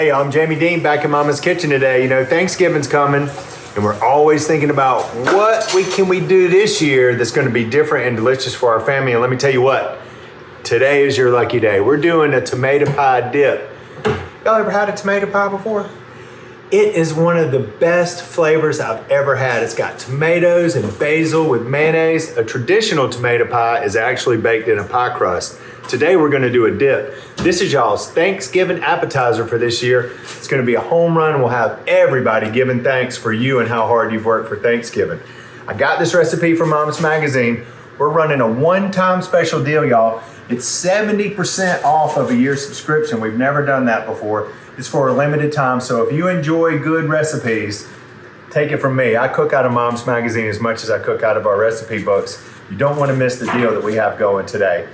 Hey, I'm Jamie Deen back in Mama's Kitchen today. You know, Thanksgiving's coming, and we're always thinking about what can we do this year that's going to be different and delicious for our family. And let me tell you what, today is your lucky day. We're doing a tomato pie dip. Y'all ever had a tomato pie before? It is one of the best flavors I've ever had. It's got tomatoes and basil with mayonnaise. A traditional tomato pie is actually baked in a pie crust. Today we're gonna do a dip. This is y'all's Thanksgiving appetizer for this year. It's gonna be a home run. We'll have everybody giving thanks for you and how hard you've worked for Thanksgiving. I got this recipe from Mom's Magazine. We're running a one-time special deal, y'all. It's 70% off of a year subscription. We've never done that before. It's for a limited time, so if you enjoy good recipes, take it from me. I cook out of Mom's Magazine as much as I cook out of our recipe books. You don't want to miss the deal that we have going today.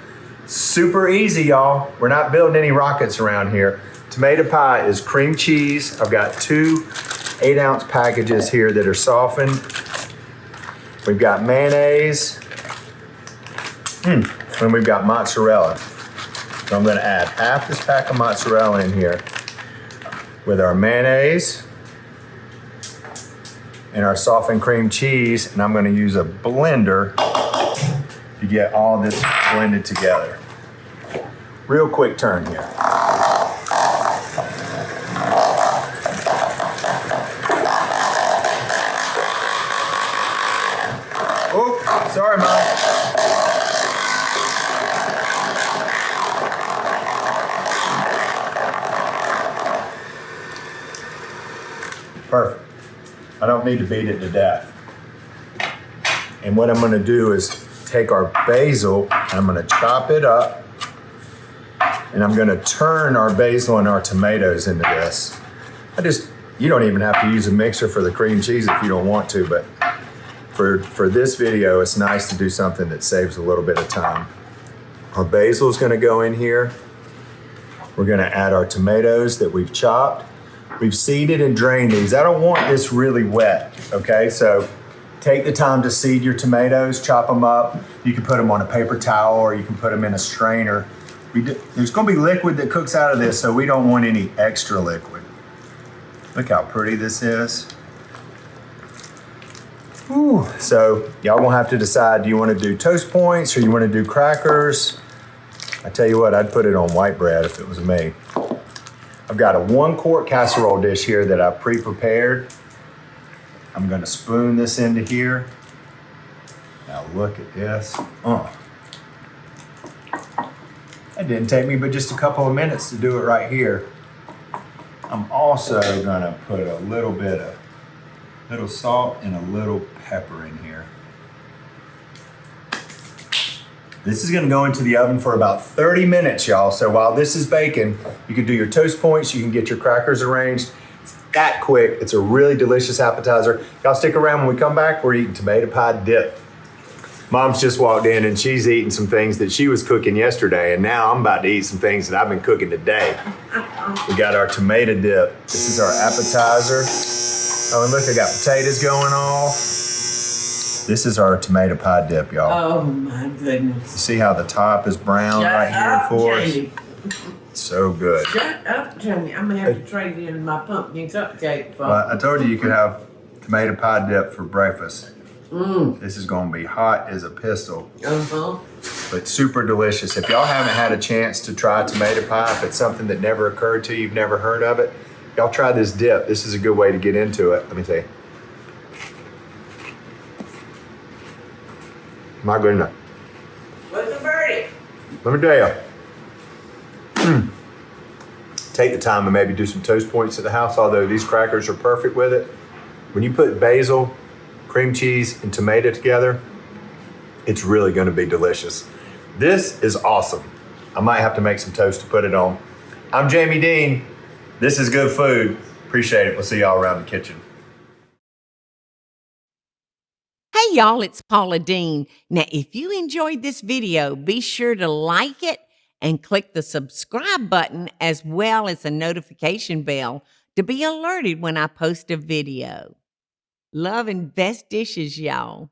Super easy, y'all. We're not building any rockets around here. Tomato pie is cream cheese. I've got two 8-ounce packages here that are softened. We've got mayonnaise. And we've got mozzarella. So I'm gonna add half this pack of mozzarella in here with our mayonnaise and our softened cream cheese, and I'm gonna use a blender to get all this blended together. Real quick turn here. Oh, sorry, Mom. Perfect. I don't need to beat it to death. And what I'm gonna do is take our basil and I'm gonna chop it up, and I'm gonna turn our basil and our tomatoes into this. You don't even have to use a mixer for the cream cheese if you don't want to, but for this video, it's nice to do something that saves a little bit of time. Our basil is gonna go in here. We're gonna add our tomatoes that we've chopped. We've seeded and drained these. I don't want this really wet, okay? So take the time to seed your tomatoes, chop them up. You can put them on a paper towel or you can put them in a strainer. There's gonna be liquid that cooks out of this, so we don't want any extra liquid. Look how pretty this is. Ooh. So y'all gonna have to decide, do you wanna do toast points or you wanna do crackers? I tell you what, I'd put it on white bread if it was me. I've got a 1-quart casserole dish here that I've pre-prepared. I'm gonna spoon this into here. Now look at this. It didn't take me but just a couple of minutes to do it right here. I'm also gonna put a little salt and a little pepper in here. This is gonna go into the oven for about 30 minutes, y'all. So while this is baking, you can do your toast points, you can get your crackers arranged. It's that quick. It's a really delicious appetizer. Y'all stick around when we come back, we're eating tomato pie dip. Mom's just walked in and she's eating some things that she was cooking yesterday, and now I'm about to eat some things that I've been cooking today. We got our tomato dip. This is our appetizer. Oh, and look, I got potatoes going on. This is our tomato pie dip, y'all. Oh my goodness. You see how the top is brown right here for Jamie. us? So good. Shut up, Jamie. I'm gonna have to trade in my pumpkin cupcake for. Well, I told you could have tomato pie dip for breakfast. This is gonna be hot as a pistol, but super delicious. If y'all haven't had a chance to try tomato pie, if it's something that never occurred to you, you've never heard of it, y'all try this dip. This is a good way to get into it. Let me tell you. My goodness. What's the verdict? Let me tell you. Take the time and maybe do some toast points at the house, although these crackers are perfect with it. When you put basil, cream cheese, and tomato together, it's really gonna be delicious. This is awesome. I might have to make some toast to put it on. I'm Jamie Deen. This is good food. Appreciate it. We'll see y'all around the kitchen. Hey y'all, it's Paula Deen. Now, if you enjoyed this video, be sure to like it and click the subscribe button as well as the notification bell to be alerted when I post a video. Love and best dishes, y'all.